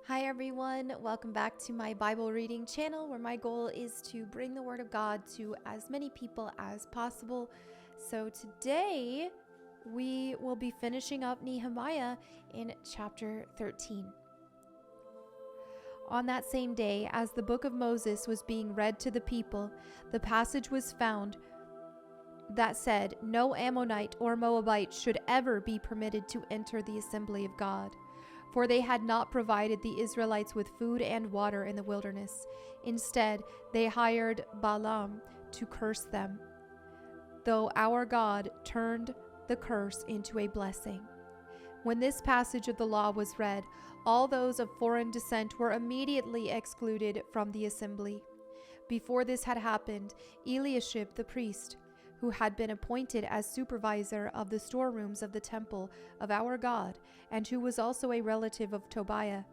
Hi everyone, welcome back to my Bible reading channel where my goal is to bring the Word of God to as many people as possible. So today we will be finishing up Nehemiah in chapter 13. On that same day, as the book of Moses was being read to the people, the passage was found that said, "No Ammonite or Moabite should ever be permitted to enter the assembly of God. For they had not provided the Israelites with food and water in the wilderness. Instead, they hired Balaam to curse them, though our God turned the curse into a blessing." When this passage of the law was read, all those of foreign descent were immediately excluded from the assembly. Before this had happened, Eliashib the priest, who had been appointed as supervisor of the storerooms of the temple of our God, and who was also a relative of Tobiah,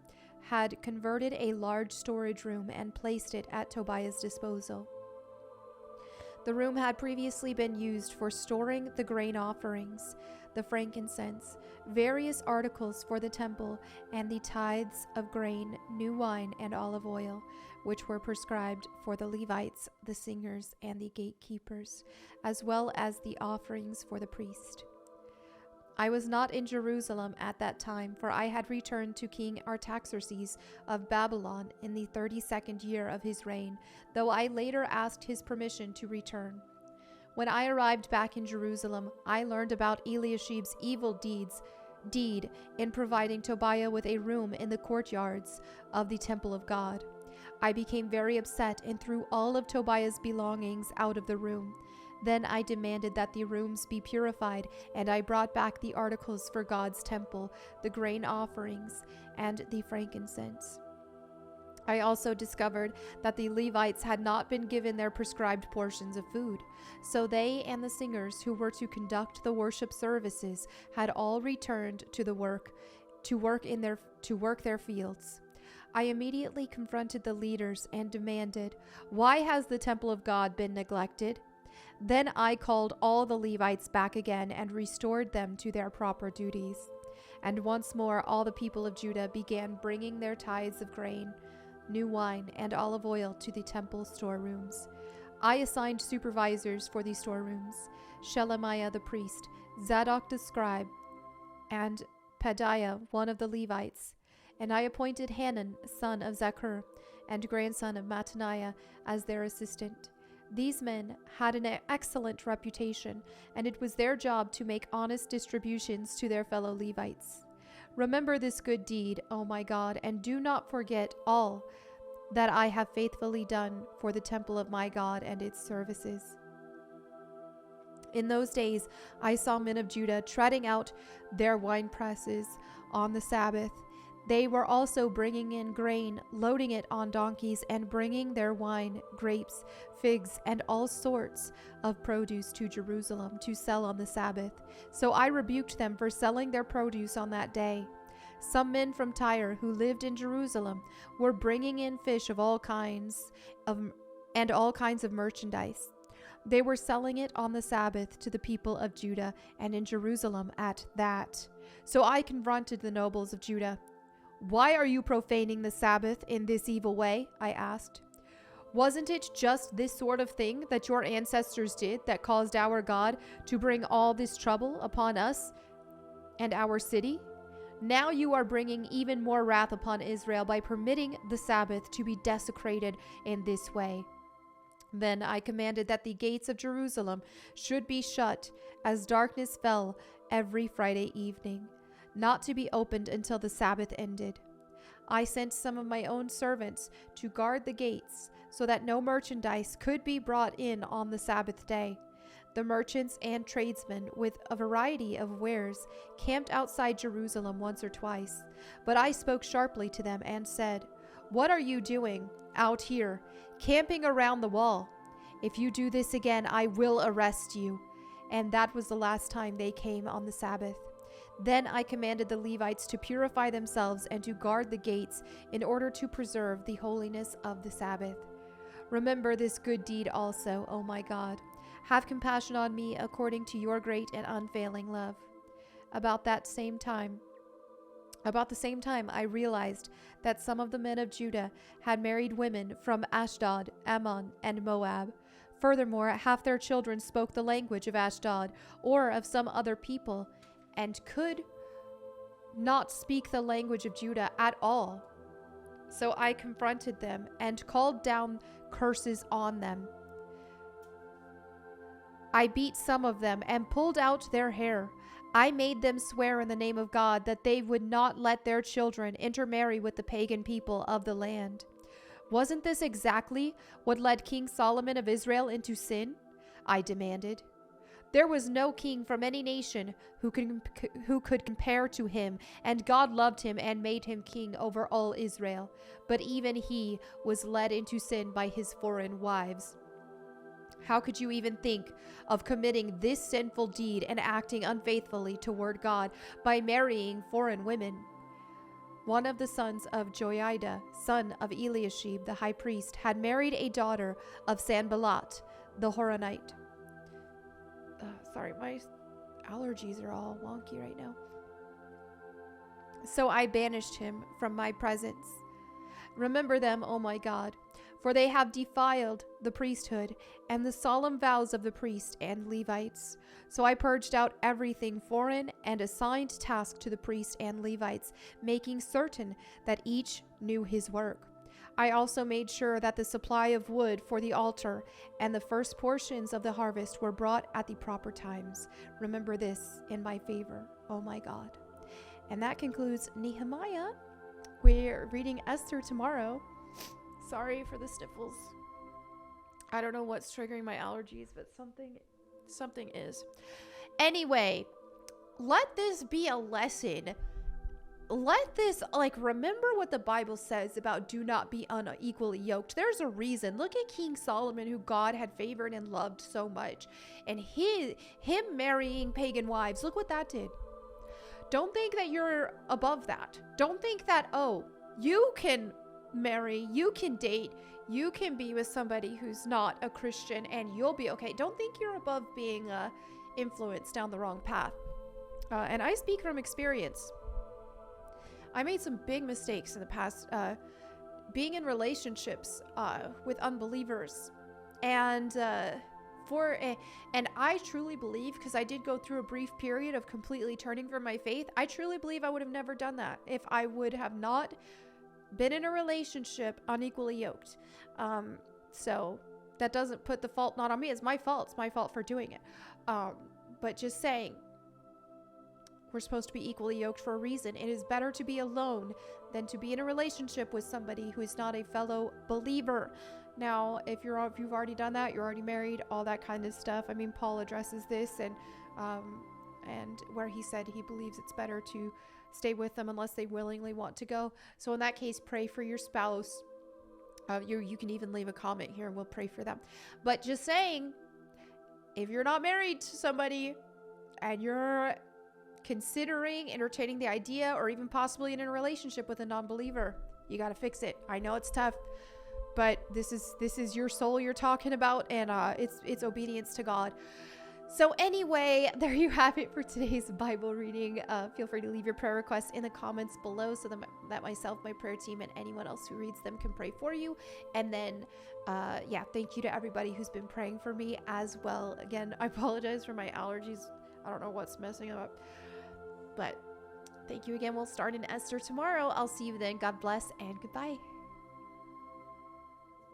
had converted a large storage room and placed it at Tobiah's disposal. The room had previously been used for storing the grain offerings, the frankincense, various articles for the temple, and the tithes of grain, new wine, and olive oil, which were prescribed for the Levites, the singers, and the gatekeepers, as well as the offerings for the priest. I was not in Jerusalem at that time, for I had returned to King Artaxerxes of Babylon in the 32nd year of his reign, though I later asked his permission to return. When I arrived back in Jerusalem, I learned about Eliashib's evil deed in providing Tobiah with a room in the courtyards of the temple of God. I became very upset and threw all of Tobiah's belongings out of the room. Then I demanded that the rooms be purified, and I brought back the articles for God's temple, the grain offerings, and the frankincense. I also discovered that the Levites had not been given their prescribed portions of food, so they and the singers who were to conduct the worship services had all returned to work their fields. I immediately confronted the leaders and demanded, "Why has the temple of God been neglected?" Then I called all the Levites back again and restored them to their proper duties. And once more all the people of Judah began bringing their tithes of grain, new wine, and olive oil to the temple storerooms. I assigned supervisors for these storerooms: Shelemiah the priest, Zadok the scribe, and Pedaiah, one of the Levites. And I appointed Hanan, son of Zaccur, and grandson of Mattaniah, as their assistant. These men had an excellent reputation, and it was their job to make honest distributions to their fellow Levites. Remember this good deed, O my God, and do not forget all that I have faithfully done for the temple of my God and its services. In those days, I saw men of Judah treading out their wine presses on the Sabbath. They were also bringing in grain, loading it on donkeys, and bringing their wine, grapes, figs, and all sorts of produce to Jerusalem to sell on the Sabbath. So I rebuked them for selling their produce on that day. Some men from Tyre who lived in Jerusalem were bringing in fish of all kinds and all kinds of merchandise. They were selling it on the Sabbath to the people of Judah and in Jerusalem at that. So I confronted the nobles of Judah. "Why are you profaning the Sabbath in this evil way?" I asked. "Wasn't it just this sort of thing that your ancestors did that caused our God to bring all this trouble upon us and our city? Now you are bringing even more wrath upon Israel by permitting the Sabbath to be desecrated in this way." Then I commanded that the gates of Jerusalem should be shut as darkness fell every Friday evening, not to be opened until the Sabbath ended. I sent some of my own servants to guard the gates so that no merchandise could be brought in on the Sabbath day. The merchants and tradesmen with a variety of wares camped outside Jerusalem once or twice, but I spoke sharply to them and said, "What are you doing out here, camping around the wall? If you do this again, I will arrest you." And that was the last time they came on the Sabbath. Then I commanded the Levites to purify themselves and to guard the gates in order to preserve the holiness of the Sabbath. Remember this good deed also, O my God. Have compassion on me according to your great and unfailing love. About that same time, About the same time, I realized that some of the men of Judah had married women from Ashdod, Ammon, and Moab. Furthermore, half their children spoke the language of Ashdod or of some other people and could not speak the language of Judah at all. So I confronted them and called down curses on them. I beat some of them and pulled out their hair. I made them swear in the name of God that they would not let their children intermarry with the pagan people of the land. Wasn't this exactly what led King Solomon of Israel into sin? I demanded. There was no king from any nation who could compare to him, and God loved him and made him king over all Israel. But even he was led into sin by his foreign wives. How could you even think of committing this sinful deed and acting unfaithfully toward God by marrying foreign women? One of the sons of Joiada, son of Eliashib the high priest, had married a daughter of Sanballat the Horonite. Sorry, my allergies are all wonky right now. So I banished him from my presence. Remember them, O my God, for they have defiled the priesthood and the solemn vows of the priest and Levites. So I purged out everything foreign and assigned tasks to the priests and Levites, making certain that each knew his work. I also made sure that the supply of wood for the altar and the first portions of the harvest were brought at the proper times. Remember this in my favor, O my God. And that concludes Nehemiah. We're reading Esther tomorrow. Sorry for the sniffles. I don't know what's triggering my allergies, but something is. Anyway, let this be a lesson. Let this, remember what the Bible says about do not be unequally yoked. There's a reason. Look at King Solomon, who God had favored and loved so much. And him marrying pagan wives, look what that did. Don't think that you're above that. Don't think that, you can marry, you can date, you can be with somebody who's not a Christian and you'll be okay. Don't think you're above being influenced down the wrong path. And I speak from experience. I made some big mistakes in the past, being in relationships with unbelievers, and I truly believe, because I did go through a brief period of completely turning from my faith, I truly believe I would have never done that if I would have not been in a relationship unequally yoked. So that doesn't put the fault not on me. It's my fault. It's my fault for doing it. But just saying, we're supposed to be equally yoked for a reason. It is better to be alone than to be in a relationship with somebody who is not a fellow believer. Now, if you've already done that, you're already married, all that kind of stuff. I mean, Paul addresses this, and where he said he believes it's better to stay with them unless they willingly want to go. So in that case, pray for your spouse. You can even leave a comment here and we'll pray for them. But just saying, if you're not married to somebody and you're considering entertaining the idea or even possibly in a relationship with a non-believer, you got to fix it. I know it's tough, but this is your soul you're talking about, and it's obedience to God. So anyway, there you have it for today's Bible reading. Feel free to leave your prayer requests in the comments below so that myself, my prayer team, and anyone else who reads them can pray for you. And then, thank you to everybody who's been praying for me as well. Again, I apologize for my allergies. I don't know what's messing them up. But thank you again. We'll start in Esther tomorrow. I'll see you then. God bless and goodbye.